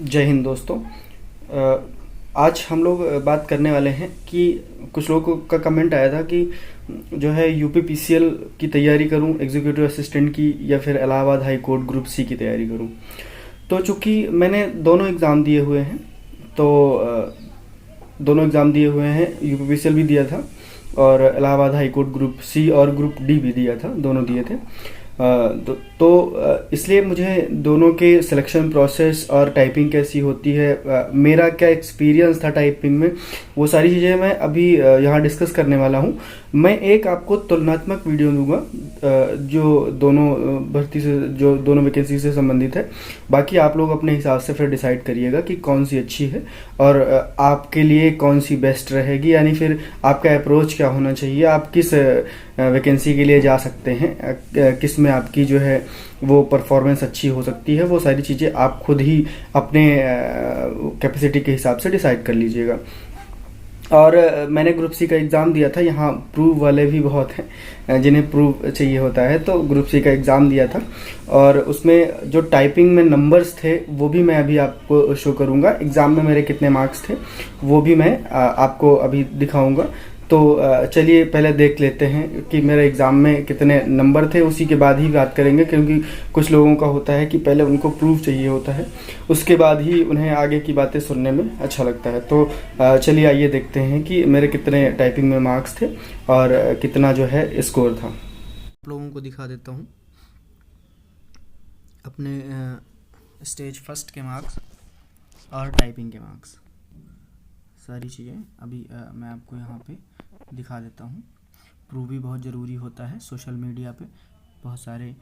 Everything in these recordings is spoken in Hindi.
जय हिंद दोस्तों। आज हम लोग बात करने वाले हैं कि कुछ लोगों का कमेंट आया था कि जो है यूपीपीसीएल की तैयारी करूं, एग्जीक्यूटिव असिस्टेंट की, या फिर Allahabad high court group C की तैयारी करूं। तो चूंकि मैंने दोनों एग्ज़ाम दिए हुए हैं, तो दोनों एग्ज़ाम दिए हुए हैं, यूपीपीसीएल भी दिया था और Allahabad high court group C और ग्रुप डी भी दिया था, दोनों दिए थे। इसलिए मुझे दोनों के सिलेक्शन प्रोसेस और टाइपिंग कैसी होती है, मेरा क्या एक्सपीरियंस था टाइपिंग में, वो सारी चीज़ें मैं अभी यहाँ डिस्कस करने वाला हूँ। मैं एक आपको तुलनात्मक वीडियो दूंगा जो दोनों भर्ती से, जो दोनों वैकेंसी से संबंधित है। बाकी आप लोग अपने हिसाब से फिर डिसाइड करिएगा कि कौन सी अच्छी है और आपके लिए कौन सी बेस्ट रहेगी, यानी फिर आपका अप्रोच क्या होना चाहिए, आप किस वैकेंसी के लिए जा सकते हैं, किस में आपकी जो है वो परफॉर्मेंस अच्छी हो सकती है। वो सारी चीज़ें आप खुद ही अपने कैपेसिटी के हिसाब से डिसाइड कर लीजिएगा। और मैंने ग्रुप सी का एग्ज़ाम दिया था। यहाँ प्रूव वाले भी बहुत हैं जिन्हें प्रूव चाहिए होता है, तो ग्रुप सी का एग्ज़ाम दिया था और उसमें जो टाइपिंग में नंबर्स थे वो भी मैं अभी आपको शो करूँगा। एग्ज़ाम में मेरे कितने मार्क्स थे वो भी मैं आपको अभी दिखाऊँगा। तो चलिए पहले देख लेते हैं कि मेरे एग्ज़ाम में कितने नंबर थे, उसी के बाद ही बात करेंगे, क्योंकि कुछ लोगों का होता है कि पहले उनको प्रूफ चाहिए होता है, उसके बाद ही उन्हें आगे की बातें सुनने में अच्छा लगता है। तो चलिए आइए देखते हैं कि मेरे कितने टाइपिंग में मार्क्स थे और कितना जो है स्कोर था। आप लोगों को दिखा देता हूँ अपने स्टेज फर्स्ट के मार्क्स और टाइपिंग के मार्क्स, सारी चीज़ें अभी मैं आपको यहाँ पे दिखा देता हूँ। प्रूफ भी बहुत ज़रूरी होता है। सोशल मीडिया पे बहुत सारे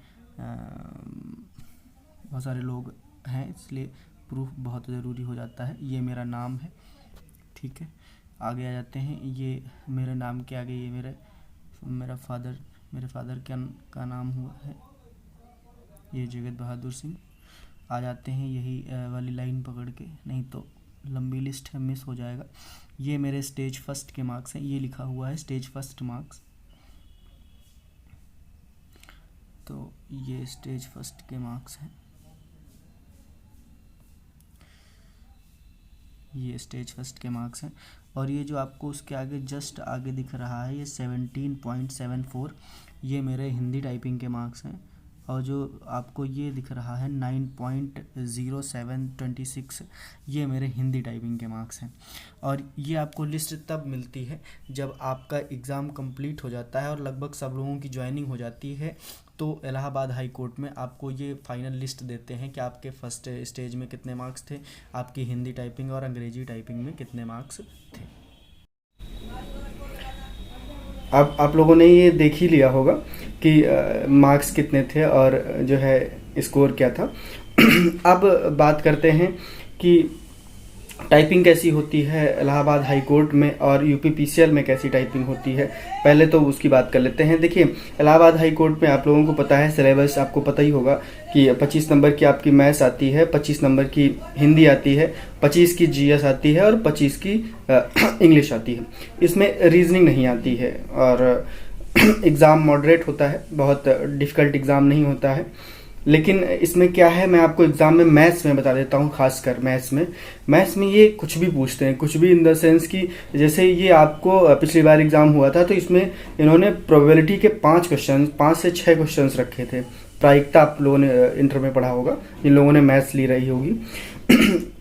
लोग हैं, इसलिए प्रूफ बहुत ज़रूरी हो जाता है। ये मेरा नाम है, ठीक है। आगे आ जाते हैं, ये मेरे नाम के आगे ये मेरे फादर का नाम हुआ है, ये जगत बहादुर सिंह। आ जाते हैं यही वाली लाइन पकड़ के, नहीं तो लंबी लिस्ट है, मिस हो जाएगा। ये मेरे स्टेज फर्स्ट के मार्क्स हैं, ये लिखा हुआ है स्टेज फर्स्ट मार्क्स। तो ये स्टेज फर्स्ट के मार्क्स हैं, ये स्टेज फर्स्ट के मार्क्स हैं। और ये जो आपको उसके आगे जस्ट आगे दिख रहा है, ये 17.74, ये मेरे हिंदी टाइपिंग के मार्क्स हैं। और जो आपको ये दिख रहा है 9.0726, ये मेरे हिंदी टाइपिंग के मार्क्स हैं। और ये आपको लिस्ट तब मिलती है जब आपका एग्ज़ाम कंप्लीट हो जाता है और लगभग सब लोगों की ज्वाइनिंग हो जाती है। तो इलाहाबाद हाई कोर्ट में आपको ये फाइनल लिस्ट देते हैं कि आपके फर्स्ट स्टेज में कितने मार्क्स थे, आपकी हिंदी टाइपिंग और अंग्रेजी टाइपिंग में कितने मार्क्स थे। अब आप लोगों ने ये देख ही लिया होगा कि मार्क्स कितने थे और जो है स्कोर क्या था। अब बात करते हैं कि टाइपिंग कैसी होती है इलाहाबाद हाई कोर्ट में और यूपीपीसीएल में कैसी टाइपिंग होती है। पहले तो उसकी बात कर लेते हैं। देखिए, इलाहाबाद हाई कोर्ट में आप लोगों को पता है, सिलेबस आपको पता ही होगा कि 25 नंबर की आपकी मैथ्स आती है, 25 नंबर की हिंदी आती है, 25 की जीएस आती है और 25 की इंग्लिश आती है। इसमें रीजनिंग नहीं आती है और एग्ज़ाम मॉडरेट होता है, बहुत डिफ़िकल्ट एग्ज़ाम नहीं होता है। लेकिन इसमें क्या है, मैं आपको एग्ज़ाम में मैथ्स में बता देता हूँ। खासकर मैथ्स में ये कुछ भी पूछते हैं, कुछ भी इन द सेंस कि जैसे ये आपको पिछली बार एग्ज़ाम हुआ था तो इसमें इन्होंने प्रोबेबिलिटी के 5 से 6 क्वेश्चन रखे थे। प्रायिकता आप लोगों ने इंटर में पढ़ा होगा, जिन लोगों ने मैथ्स ली रही होगी।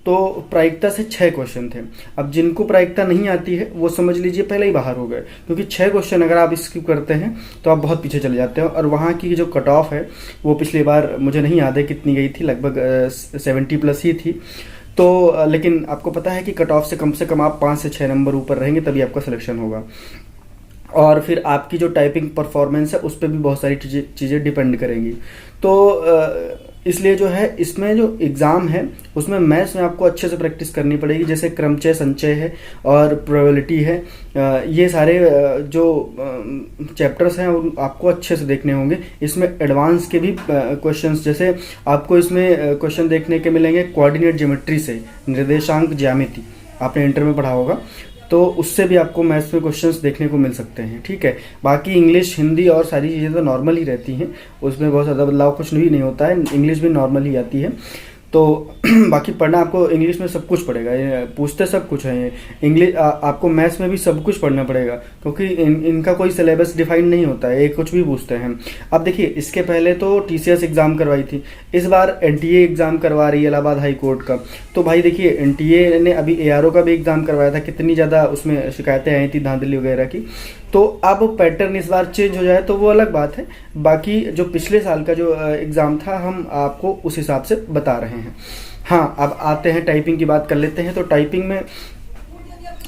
तो प्रायिकता से 6 क्वेश्चन थे। अब जिनको प्रायिकता नहीं आती है वो समझ लीजिए पहले ही बाहर हो गए, क्योंकि 6 क्वेश्चन अगर आप स्किप करते हैं तो आप बहुत पीछे चले जाते हो। और वहाँ की जो कट ऑफ है वो पिछली बार मुझे नहीं याद है कितनी गई थी, लगभग 70+ ही थी। तो लेकिन आपको पता है कि कट ऑफ से कम आप 5 से 6 नंबर ऊपर रहेंगे तभी आपका सिलेक्शन होगा। और फिर आपकी जो टाइपिंग परफॉर्मेंस है उस पर भी बहुत सारी चीज़ें डिपेंड करेंगी। तो इसलिए जो है इसमें जो एग्ज़ाम है उसमें मैथ्स में आपको अच्छे से प्रैक्टिस करनी पड़ेगी। जैसे क्रमचय, संचय है और प्रोबेबिलिटी है, ये सारे जो चैप्टर्स हैं आपको अच्छे से देखने होंगे। इसमें एडवांस के भी क्वेश्चंस, जैसे आपको इसमें क्वेश्चन देखने के मिलेंगे कोऑर्डिनेट ज्योमेट्री से, निर्देशांक ज्यामिति आपने इंटर में पढ़ा होगा, तो उससे भी आपको मैथ्स में क्वेश्चंस देखने को मिल सकते हैं, ठीक है। बाकी इंग्लिश, हिंदी और सारी चीज़ें तो नॉर्मल ही रहती हैं, उसमें बहुत ज़्यादा बदलाव कुछ भी नहीं होता है, इंग्लिश भी नॉर्मल ही आती है। तो बाकी पढ़ना आपको इंग्लिश में सब कुछ पड़ेगा, ये पूछते सब कुछ है ये इंग्लिश। आपको मैथ्स में भी सब कुछ पढ़ना पड़ेगा, क्योंकि इनका कोई सिलेबस डिफाइन नहीं होता है, ये कुछ भी पूछते हैं। अब देखिए, इसके पहले तो टीसीएस एग्ज़ाम करवाई थी, इस बार एनटीए एग्ज़ाम करवा रही है इलाहाबाद हाई कोर्ट का। तो भाई देखिए, एनटीए ने अभी एआरओ का भी एग्ज़ाम करवाया था, कितनी ज़्यादा उसमें शिकायतें आई थी धांधली वगैरह की। तो अब पैटर्न इस बार चेंज हो जाए तो वो अलग बात है, बाकी जो पिछले साल का जो एग्ज़ाम था हम आपको उस हिसाब से बता रहे हैं। हाँ, अब आते हैं टाइपिंग की बात कर लेते हैं। तो टाइपिंग में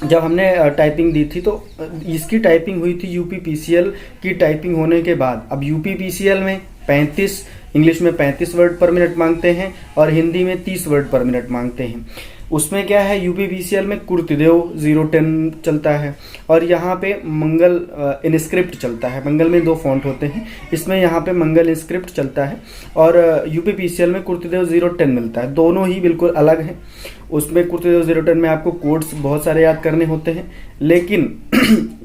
जब हमने टाइपिंग दी थी तो इसकी टाइपिंग हुई थी यूपी पीसीएल की टाइपिंग होने के बाद। अब यूपी पीसीएल में 35, इंग्लिश में 35 वर्ड पर मिनट मांगते हैं और हिंदी में 30 वर्ड पर मिनट मांगते हैं। उसमें क्या है, यूपी पीसीएल में कुर्तदेव 010 चलता है और यहाँ पे मंगल इनस्क्रिप्ट चलता है। मंगल में 2 फॉन्ट होते हैं, इसमें यहाँ पे मंगल इनस्क्रिप्ट चलता है और यूपी पीसीएल में कुर्तदेव 010 मिलता है। दोनों ही बिल्कुल अलग हैं। उसमें कुर्तदेव 010 में आपको कोड्स बहुत सारे याद करने होते हैं, लेकिन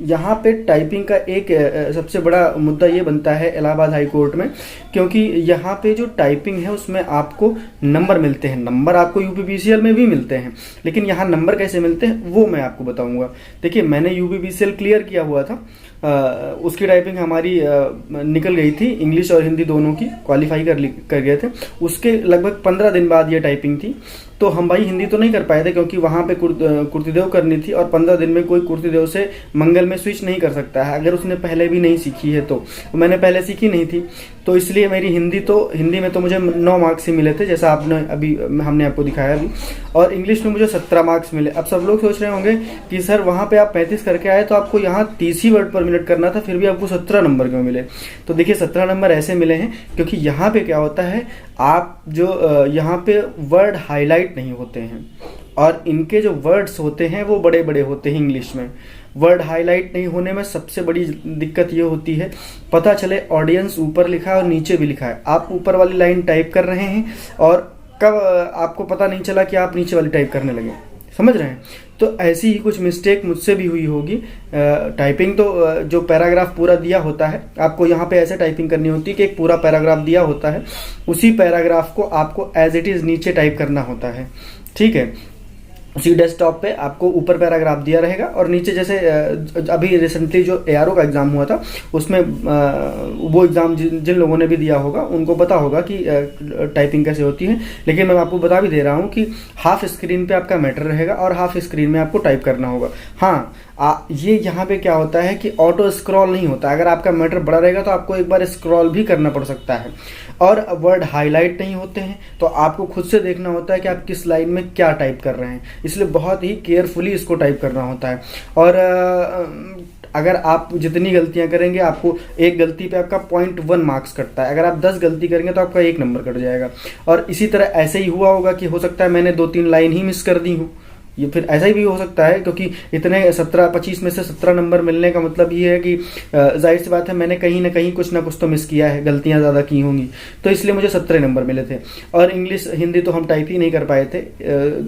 यहाँ पे टाइपिंग का एक सबसे बड़ा मुद्दा ये बनता है इलाहाबाद हाई कोर्ट में, क्योंकि यहाँ पे जो टाइपिंग है उसमें आपको नंबर मिलते हैं। नंबर आपको यूपी पीसीएल में भी मिलते हैं, लेकिन यहाँ नंबर कैसे मिलते हैं वो मैं आपको बताऊंगा। देखिए, मैंने यूपी पीसीएल क्लियर किया हुआ था, उसकी टाइपिंग हमारी निकल गई थी, इंग्लिश और हिंदी दोनों की क्वालिफाई कर गए थे। उसके लगभग 15 दिन बाद ये टाइपिंग थी। तो हम भाई हिंदी तो नहीं कर पाए थे, क्योंकि वहाँ पे कुर्तदेव करनी थी और 15 दिन में कोई कुर्तदेव से मंगल में स्विच नहीं कर सकता है अगर उसने पहले भी नहीं सीखी है। तो मैंने पहले सीखी नहीं थी, तो इसलिए मेरी हिंदी में तो मुझे 9 मार्क्स ही मिले थे, जैसा हमने आपको दिखाया अभी। और इंग्लिश में मुझे 17 मार्क्स मिले। अब सब लोग सोच रहे होंगे कि सर वहाँ पे आप 35 करके आए तो आपको यहाँ 30 ही वर्ड पर मिनट करना था, फिर भी आपको 17 नंबर क्यों मिले? तो देखिए, 17 नंबर ऐसे मिले हैं क्योंकि यहाँ पे क्या होता है, आप जो यहाँ पे वर्ड हाईलाइट नहीं होते हैं और इनके जो वर्ड्स होते हैं वो बड़े बड़े होते हैं। इंग्लिश में वर्ड हाईलाइट नहीं होने में सबसे बड़ी दिक्कत ये होती है, पता चले ऑडियंस ऊपर लिखा है और नीचे भी लिखा है, आप ऊपर वाली लाइन टाइप कर रहे हैं और कब आपको पता नहीं चला कि आप नीचे वाली टाइप करने लगे। समझ रहे हैं? तो ऐसी ही कुछ मिस्टेक मुझसे भी हुई होगी। टाइपिंग तो जो पैराग्राफ पूरा दिया होता है, आपको यहाँ पे ऐसे टाइपिंग करनी होती है कि एक पूरा पैराग्राफ दिया होता है, उसी पैराग्राफ को आपको एज इट इज़ नीचे टाइप करना होता है। ठीक है, उसी डेस्कटॉप पे आपको ऊपर पैराग्राफ दिया रहेगा और नीचे, जैसे अभी रिसेंटली जो एआरओ का एग्ज़ाम हुआ था उसमें वो एग्ज़ाम जिन लोगों ने भी दिया होगा उनको पता होगा कि टाइपिंग कैसे होती है। लेकिन मैं आपको बता भी दे रहा हूँ कि हाफ स्क्रीन पे आपका मैटर रहेगा और हाफ स्क्रीन में आपको टाइप करना होगा। हाँ, ये यहाँ पे क्या होता है कि ऑटो स्क्रॉल नहीं होता। अगर आपका मैटर बड़ा रहेगा तो आपको एक बार स्क्रॉल भी करना पड़ सकता है। और वर्ड हाईलाइट नहीं होते हैं तो आपको खुद से देखना होता है कि आप किस लाइन में क्या टाइप कर रहे हैं, इसलिए बहुत ही केयरफुली इसको टाइप करना होता है। और अगर आप जितनी गलतियां करेंगे, आपको एक गलती पे आपका 0.1 मार्क्स कटता है। अगर आप 10 गलती करेंगे तो आपका 1 नंबर कट जाएगा। और इसी तरह ऐसे ही हुआ होगा कि हो सकता है मैंने 2-3 लाइन ही मिस कर दी हूँ, ये फिर ऐसा ही भी हो सकता है, क्योंकि इतने 25 में से 17 नंबर मिलने का मतलब ये है कि जाहिर सी बात है मैंने कहीं ना कहीं कुछ ना कुछ तो मिस किया है, गलतियां ज़्यादा की होंगी, तो इसलिए मुझे 17 नंबर मिले थे। और इंग्लिश हिंदी तो हम टाइप ही नहीं कर पाए थे,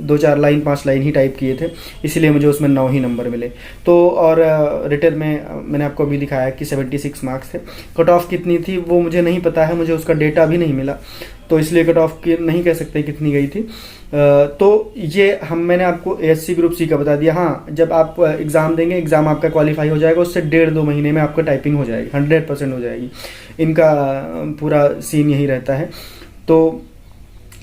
2-4 लाइन 5 लाइन ही टाइप किए थे, इसलिए मुझे उसमें 9 ही नंबर मिले। तो और रिटर्न में मैंने आपको अभी दिखाया कि 76 मार्क्स थे। कट ऑफ कितनी थी वो मुझे नहीं पता है, मुझे उसका डेटा भी नहीं मिला, तो इसलिए कट ऑफ की नहीं कह सकते कितनी गई थी। तो ये मैंने आपको एएससी ग्रुप सी का बता दिया। हाँ, जब आप एग्ज़ाम देंगे, एग्ज़ाम आपका क्वालिफाई हो जाएगा, उससे 1.5-2 महीने में आपका टाइपिंग हो जाएगी, 100% हो जाएगी। इनका पूरा सीन यही रहता है। तो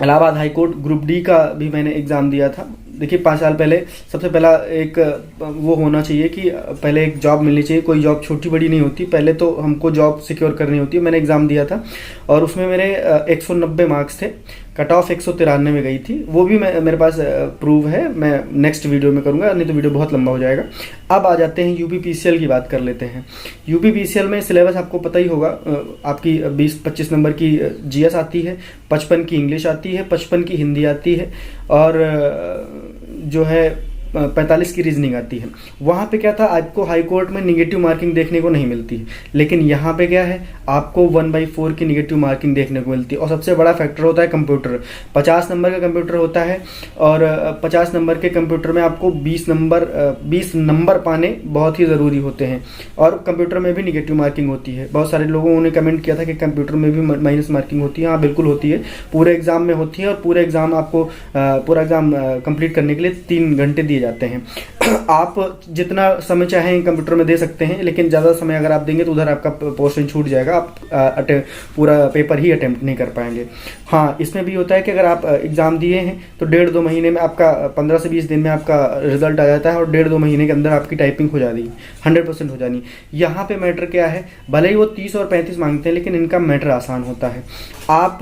Allahabad high court group D का भी मैंने एग्ज़ाम दिया था। देखिए, 5 साल पहले सबसे पहला एक वो होना चाहिए कि पहले एक जॉब मिलनी चाहिए। कोई जॉब छोटी बड़ी नहीं होती, पहले तो हमको जॉब सिक्योर करनी होती है। मैंने एग्ज़ाम दिया था और उसमें मेरे 190 मार्क्स थे, कट ऑफ 193 में गई थी। वो भी मेरे पास प्रूव है, मैं नेक्स्ट वीडियो में करूँगा, नहीं तो वीडियो बहुत लंबा हो जाएगा। अब आ जाते हैं यूपी पीसीएल की बात कर लेते हैं। यूपी पीसीएल में सिलेबस आपको पता ही होगा, आपकी 20-25 नंबर की जीएस आती है, 55 की इंग्लिश आती है, 55 की हिंदी आती है और जो है 45 की रीजनिंग आती है। वहाँ पे क्या था, आपको हाई कोर्ट में निगेटिव मार्किंग देखने को नहीं मिलती है, लेकिन यहाँ पे क्या है, आपको 1/4 की निगेटिव मार्किंग देखने को मिलती है। और सबसे बड़ा फैक्टर होता है कंप्यूटर। 50 नंबर का कंप्यूटर होता है और 50 नंबर के कंप्यूटर में आपको 20 नंबर पाने बहुत ही ज़रूरी होते हैं। और कंप्यूटर में भी निगेटिव मार्किंग होती है। बहुत सारे लोगों ने कमेंट किया था कि कंप्यूटर में भी माइनस मार्किंग होती है। हाँ, बिल्कुल होती है, पूरे एग्जाम में होती है। और पूरे एग्जाम आपको पूरा एग्जाम कंप्लीट करने के लिए 3 घंटे दिए जाते हैं। आप जितना समय चाहें कंप्यूटर में दे सकते हैं, लेकिन ज़्यादा समय अगर आप देंगे तो उधर आपका पोर्शन छूट जाएगा, आप पूरा पेपर ही अटेम्प्ट नहीं कर पाएंगे। हाँ, इसमें भी होता है कि अगर आप एग्ज़ाम दिए हैं तो 1.5-2 महीने में आपका 15 से 20 दिन में आपका रिजल्ट आ जाता है और 1.5-2 महीने के अंदर आपकी टाइपिंग हो जाती है, 100% हो जानी। यहाँ पे मैटर क्या है, भले ही वो 30 और 35 मांगते हैं, लेकिन इनका मैटर आसान होता है। आप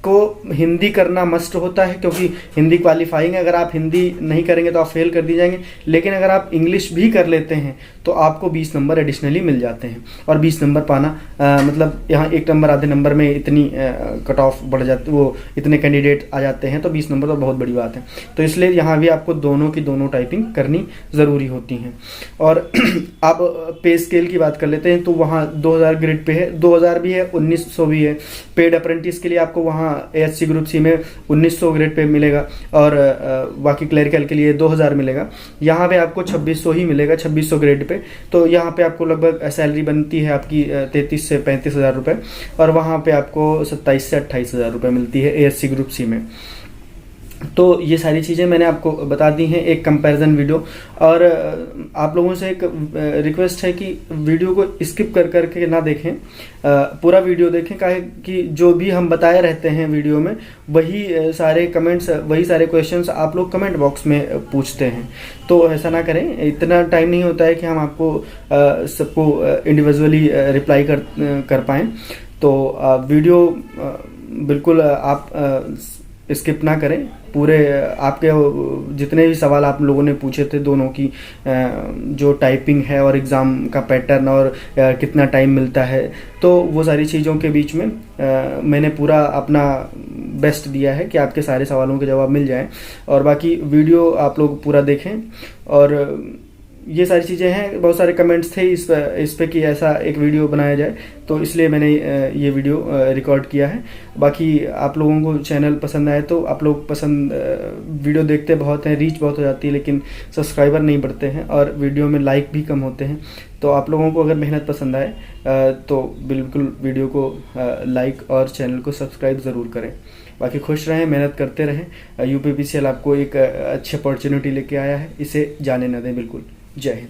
को हिंदी करना मस्ट होता है, क्योंकि हिंदी क्वालिफाइंग है। अगर आप हिंदी नहीं करेंगे तो आप फेल कर दिए जाएंगे। लेकिन अगर आप इंग्लिश भी कर लेते हैं तो आपको 20 नंबर एडिशनली मिल जाते हैं। और 20 नंबर पाना मतलब यहाँ 1 नंबर आधे नंबर में इतनी कट ऑफ बढ़ जाती, वो इतने कैंडिडेट आ जाते हैं, तो 20 नंबर तो बहुत बड़ी बात है। तो इसलिए यहाँ भी आपको दोनों की दोनों टाइपिंग करनी ज़रूरी होती हैं। और आप पे स्केल की बात कर लेते हैं तो वहाँ 2000 ग्रेड पे है, 2000 भी है, 1900 भी है। पेड अप्रेंटिस के लिए आपको वहाँ ASC ग्रुप सी में 1900 ग्रेड पे मिलेगा और बाकी क्लरिकल के लिए 2000 मिलेगा। यहाँ पे आपको 2600 ही मिलेगा, 2600 ग्रेड पे। तो यहाँ पे आपको लगभग सैलरी बनती है आपकी 33 से 35 हज़ार रुपये, और वहाँ पे आपको 27 से 28 हज़ार रुपये मिलती है ASC ग्रुप सी में। तो ये सारी चीज़ें मैंने आपको बता दी हैं, एक कंपैरिजन वीडियो। और आप लोगों से एक रिक्वेस्ट है कि वीडियो को स्किप कर करके ना देखें, पूरा वीडियो देखें। काहे कि जो भी हम बताए रहते हैं वीडियो में, वही सारे कमेंट्स, वही सारे क्वेश्चंस आप लोग कमेंट बॉक्स में पूछते हैं। तो ऐसा ना करें, इतना टाइम नहीं होता है कि हम आपको सबको इंडिविजुअली रिप्लाई कर पाएँ। तो वीडियो बिल्कुल आप स्किप ना करें। पूरे आपके जितने भी सवाल आप लोगों ने पूछे थे, दोनों की जो टाइपिंग है और एग्ज़ाम का पैटर्न और कितना टाइम मिलता है, तो वो सारी चीज़ों के बीच में मैंने पूरा अपना बेस्ट दिया है कि आपके सारे सवालों के जवाब मिल जाएं। और बाकी वीडियो आप लोग पूरा देखें। और ये सारी चीज़ें हैं। बहुत सारे कमेंट्स थे इस पे कि ऐसा एक वीडियो बनाया जाए, तो इसलिए मैंने ये वीडियो रिकॉर्ड किया है। बाकी आप लोगों को चैनल पसंद आए तो आप लोग वीडियो देखते बहुत हैं, रीच बहुत हो जाती है, लेकिन सब्सक्राइबर नहीं बढ़ते हैं और वीडियो में लाइक भी कम होते हैं। तो आप लोगों को अगर मेहनत पसंद आए तो बिल्कुल वीडियो को लाइक और चैनल को सब्सक्राइब ज़रूर करें। बाकी खुश रहें, मेहनत करते रहें। UPPCL आपको एक अच्छी अपॉर्चुनिटी लेके आया है, इसे जाने न दें बिल्कुल। जय हिंद।